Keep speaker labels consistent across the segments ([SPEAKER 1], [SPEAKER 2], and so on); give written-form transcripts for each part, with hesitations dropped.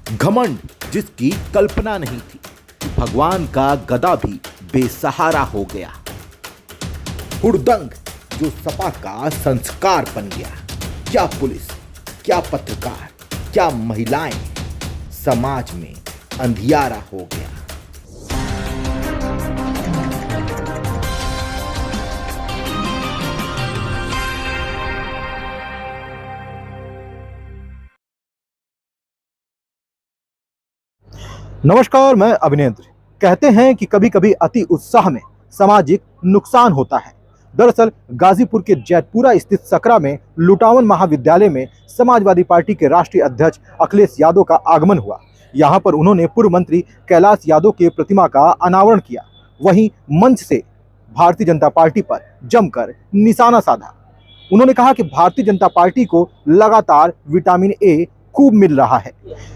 [SPEAKER 1] घमंड जिसकी कल्पना नहीं थी, भगवान का गदा भी बेसहारा हो गया। हुड़दंग जो सपा का संस्कार बन गया। क्या पुलिस, क्या पत्रकार, क्या महिलाएं, समाज में अंधियारा हो गया।
[SPEAKER 2] नमस्कार, मैं अभिनेंद्र। कहते हैं कि कभी कभी अति उत्साह में सामाजिक नुकसान होता है। दरअसल गाजीपुर के जैतपुरा स्थित सकरा में लुटावन महाविद्यालय में समाजवादी पार्टी के राष्ट्रीय अध्यक्ष अखिलेश यादव का आगमन हुआ। यहां पर उन्होंने पूर्व मंत्री कैलाश यादव के प्रतिमा का अनावरण किया। वहीं मंच से भारतीय जनता पार्टी पर जमकर निशाना साधा। उन्होंने कहा कि भारतीय जनता पार्टी को लगातार विटामिन ए खूब मिल रहा है,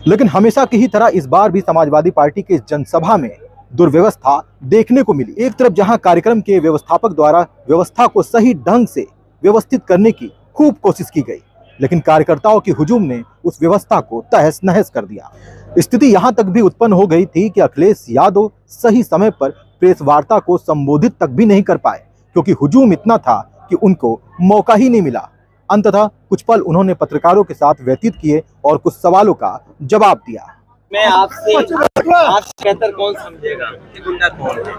[SPEAKER 2] लेकिन हमेशा की ही तरह इस बार भी समाजवादी पार्टी के जनसभा में दुर्व्यवस्था देखने को मिली। एक तरफ जहां कार्यक्रम के व्यवस्थापक द्वारा व्यवस्था को सही ढंग से व्यवस्थित करने की खूब कोशिश की गई, लेकिन कार्यकर्ताओं की हुजूम ने उस व्यवस्था को तहस नहस कर दिया। स्थिति यहां तक भी उत्पन्न हो गई थी कि अखिलेश यादव सही समय पर प्रेस वार्ता को संबोधित तक भी नहीं कर पाए, क्योंकि हुजूम इतना था कि उनको मौका ही नहीं मिला। अंततः कुछ पल उन्होंने पत्रकारों के साथ व्यतीत किए और कुछ सवालों का जवाब दिया।
[SPEAKER 3] मैं आपसे बेहतर कौन समझेगा कि गुंडा कौन है?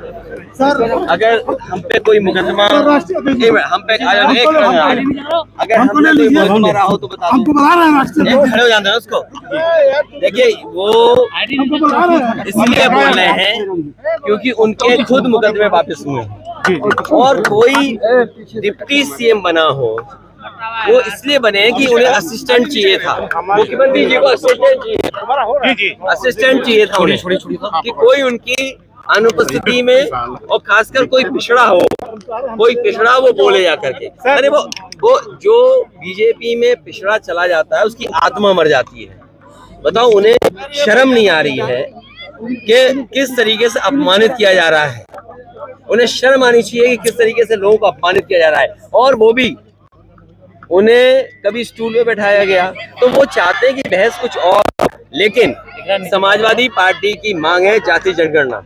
[SPEAKER 3] सर, अगर हम पे कोई मुकदमा हम पे अगर हम पे कोई मुकदमा रहा हो तो बता दो। खड़े हो जाते हैं उसको। देखिए, वो इसलिए बोल रहे हैं क्योंकि उनके खुद मुकदमे वापस हुए हैं। और कोई डिप्टी सीएम बना हो वो इसलिए बने कि उन्हें असिस्टेंट चाहिए था। मुख्यमंत्री जी को असिस्टेंट चाहिए था उन्हें, कि कोई उनकी अनुपस्थिति में, और खासकर कोई पिछड़ा वो बोले जा करके। अरे वो जो बीजेपी में पिछड़ा चला जाता है उसकी आत्मा मर जाती है। बताओ, उन्हें शर्म नहीं आ रही है कि किस तरीके से अपमानित किया जा रहा है। उन्हें शर्म आनी चाहिए कि किस तरीके से लोगों को अपमानित किया जा रहा है, और वो भी उन्हें कभी स्टूल पे बैठाया गया। तो वो चाहते हैं कि बहस कुछ और, लेकिन समाजवादी पार्टी की मांग है जाति जनगणना,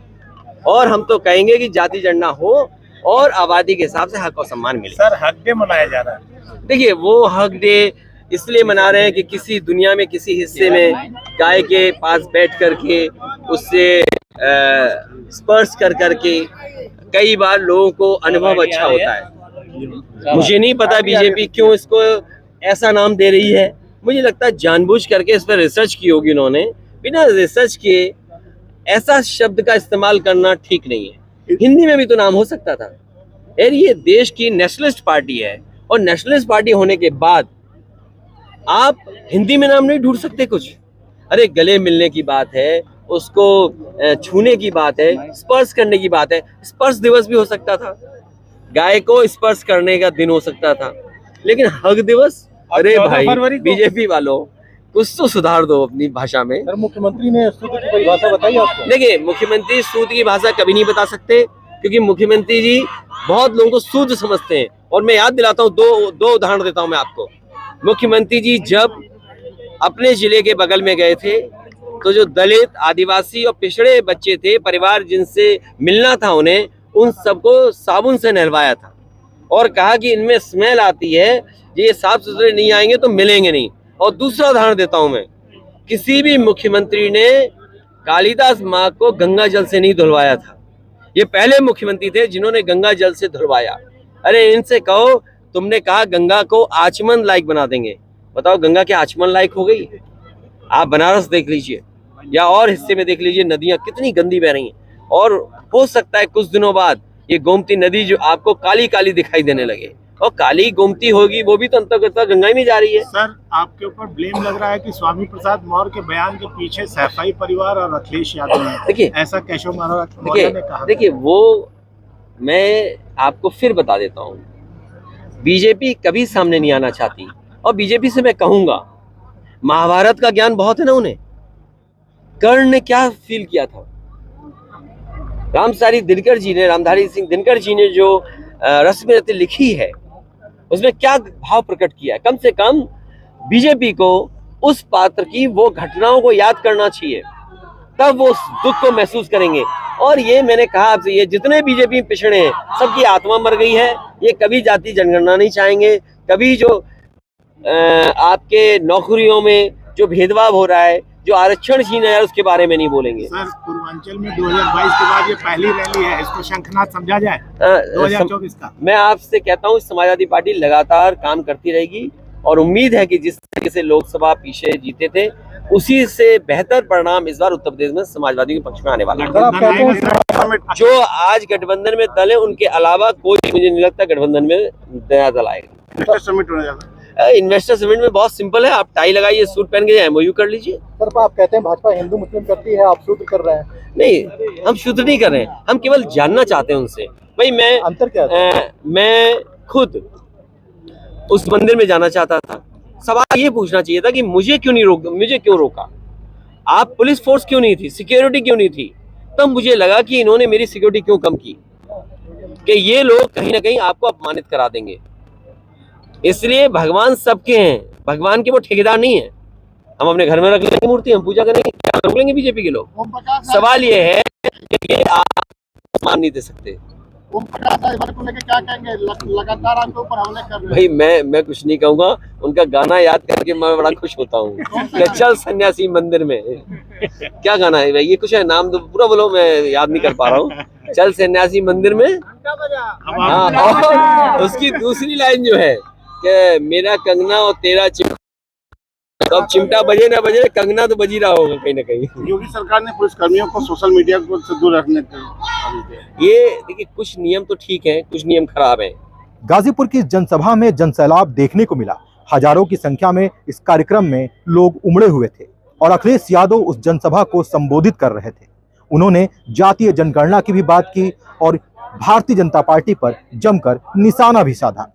[SPEAKER 3] और हम तो कहेंगे कि जाति जनगणना हो और आबादी के हिसाब से हक और सम्मान मिले।
[SPEAKER 4] सर, हक डे मनाया जा रहा है।
[SPEAKER 3] देखिए, वो हक डे इसलिए मना रहे हैं कि किसी दुनिया में किसी हिस्से में गाय के पास बैठ करके उससे स्पर्श कर करके कई बार लोगों को अनुभव अच्छा होता है। मुझे नहीं पता बीजेपी क्यों इसको ऐसा नाम दे रही है। मुझे लगता है जानबूझ करके इस पर रिसर्च की होगी उन्होंने। बिना रिसर्च किए ऐसा शब्द का इस्तेमाल करना ठीक नहीं है। हिंदी में भी तो नाम हो सकता था। यार, ये देश की नेशनलिस्ट पार्टी है, और नेशनलिस्ट पार्टी होने के बाद आप हिंदी में नाम नहीं ढूंढ सकते कुछ। अरे, गले मिलने की बात है, उसको छूने की बात है, स्पर्श करने की बात है। स्पर्श दिवस भी हो सकता था, गाय को स्पर्श करने का दिन हो सकता था, लेकिन हक दिवस? अरे भाई, बीजेपी वालों, कुछ तो सुधार दो अपनी भाषा में।
[SPEAKER 2] सर, मुख्यमंत्री ने स्तुति की परिभाषा बताई आपको?
[SPEAKER 3] देखिए, मुख्यमंत्री स्तुति की भाषा कभी नहीं बता सकते, क्योंकि मुख्यमंत्री जी बहुत लोगों को शूद्र समझते हैं। और मैं याद दिलाता हूँ, दो उदाहरण देता हूँ मैं आपको। मुख्यमंत्री जी जब अपने जिले के बगल में गए थे, तो जो दलित, आदिवासी और पिछड़े बच्चे थे, परिवार जिनसे मिलना था उन्हें, उन सबको साबुन से नहलवाया था और कहा कि इनमें स्मेल आती है, ये साफ सुथरे नहीं आएंगे तो मिलेंगे नहीं। और दूसरा उदाहरण देता हूं मैं, किसी भी मुख्यमंत्री ने कालिदास माँ को गंगा जल से नहीं धुलवाया था। ये पहले मुख्यमंत्री थे जिन्होंने गंगा जल से धुलवाया। अरे, इनसे कहो, तुमने कहा गंगा को आचमन लायक बना देंगे। बताओ, गंगा क्या आचमन लायक हो गई? आप बनारस देख लीजिए या और हिस्से में देख लीजिए, नदियां कितनी गंदी बह रही हैं। और हो सकता है कुछ दिनों बाद ये गोमती नदी जो आपको काली काली दिखाई देने लगे, और काली गोमती होगी, वो भी तो अंतर्गत गंगा में जा रही है।
[SPEAKER 4] सर, आपके ऊपर ब्लेम लग रहा है कि स्वामी प्रसाद मौर्य के बयान के पीछे सैफई परिवार और अखिलेश यादव है।
[SPEAKER 3] देखिए,
[SPEAKER 4] ऐसा केशव मौर्य ने कहा।
[SPEAKER 3] देखिए, वो मैं आपको फिर बता देता हूँ, बीजेपी कभी सामने नहीं आना चाहती। और बीजेपी से मैं कहूंगा, महाभारत का ज्ञान बहुत है ना उन्हें। कर्ण ने क्या फील किया था? रामधारी सिंह दिनकर जी ने जो रश्मिरथ लिखी है, उसमें क्या भाव प्रकट किया है? कम से कम बीजेपी को उस पात्र की वो घटनाओं को याद करना चाहिए, तब वो उस दुख को महसूस करेंगे। और ये मैंने कहा आपसे, ये जितने बीजेपी पिछड़े हैं सबकी आत्मा मर गई है। ये कभी जाति जनगणना नहीं चाहेंगे, कभी जो आपके नौकरियों में जो भेदभाव हो रहा है, जो आरक्षण छीना है, उसके बारे में नहीं बोलेंगे।
[SPEAKER 4] सर, पूर्वांचल में 2022 के बाद ये पहली रैली है, इसको शंखनाद समझा जाए 2024 का।
[SPEAKER 3] मैं आपसे कहता हूँ समाजवादी पार्टी लगातार काम करती रहेगी और उम्मीद है कि जिस तरीके से लोकसभा पीछे जीते थे उसी से बेहतर परिणाम इस बार उत्तर प्रदेश में समाजवादी के पक्ष में आने वाला है। जो आज गठबंधन में दल है उनके अलावा कोई मुझे नहीं लगता गठबंधन में नया दल आएगा।
[SPEAKER 4] समिट होने जा रहा है।
[SPEAKER 3] इन्वेस्टर समिट में बहुत सिंपल है, आप टाई लगाइए, सूट पहन के एमओयू कर लीजिए।
[SPEAKER 2] सर, आप कहते हैं भाजपा हिंदू मुस्लिम करती है, आप शूद्र कर रहे हैं।
[SPEAKER 3] नहीं, हम शुद्ध नहीं कर रहे हैं, हम केवल जानना चाहते हैं उनसे। भाई
[SPEAKER 2] अंतर क्या है?
[SPEAKER 3] मैं खुद उस मंदिर में जाना चाहता था। सवाल ये पूछना चाहिए था कि मुझे क्यों रोका, आप पुलिस फोर्स क्यों नहीं थी, सिक्योरिटी क्यों नहीं थी। तब मुझे लगा कि इन्होंने मेरी सिक्योरिटी क्यों कम की, कि ये लोग कहीं ना कहीं आपको अपमानित करा देंगे। इसलिए भगवान सबके हैं, भगवान के वो ठेकेदार नहीं है। हम अपने घर में रख लेंगे मूर्ति, हम पूजा करेंगे, क्या रोक लेंगे बीजेपी के लोग। सवाल ये है कि ये आप मान नहीं दे सकते।
[SPEAKER 4] ओम प्रकाश राजभर को लेकर क्या कहेंगे? लगातार आपके ऊपर हमले कर रहे
[SPEAKER 3] भाई
[SPEAKER 4] हैं।
[SPEAKER 3] मैं कुछ नहीं कहूंगा, उनका गाना याद करके मैं बड़ा खुश होता हूँ कि चल सन्यासी मंदिर में। क्या गाना है भाई, ये कुछ है, नाम तो पूरा बोलो, मैं याद नहीं कर पा रहा हूँ। चल सन्यासी मंदिर में। हाँ, और उसकी दूसरी लाइन जो है कि मेरा कंगना और तेरा चिमटा, अब चिमटा बजे ना बजे, कंगना तो बजी रहा होगा कहीं ना कहीं।
[SPEAKER 4] योगी सरकार ने पुलिस कर्मियों को सोशल मीडिया को से दूर रखने के
[SPEAKER 3] ये देखिए, कुछ नियम तो ठीक है, कुछ नियम खराब है।
[SPEAKER 2] गाजीपुर की जनसभा में जनसैलाब देखने को मिला। हजारों की संख्या में इस कार्यक्रम में लोग उमड़े हुए थे और अखिलेश यादव उस जनसभा को संबोधित कर रहे थे। उन्होंने जातीय जनगणना की भी बात की और भारतीय जनता पार्टी पर जमकर निशाना भी साधा।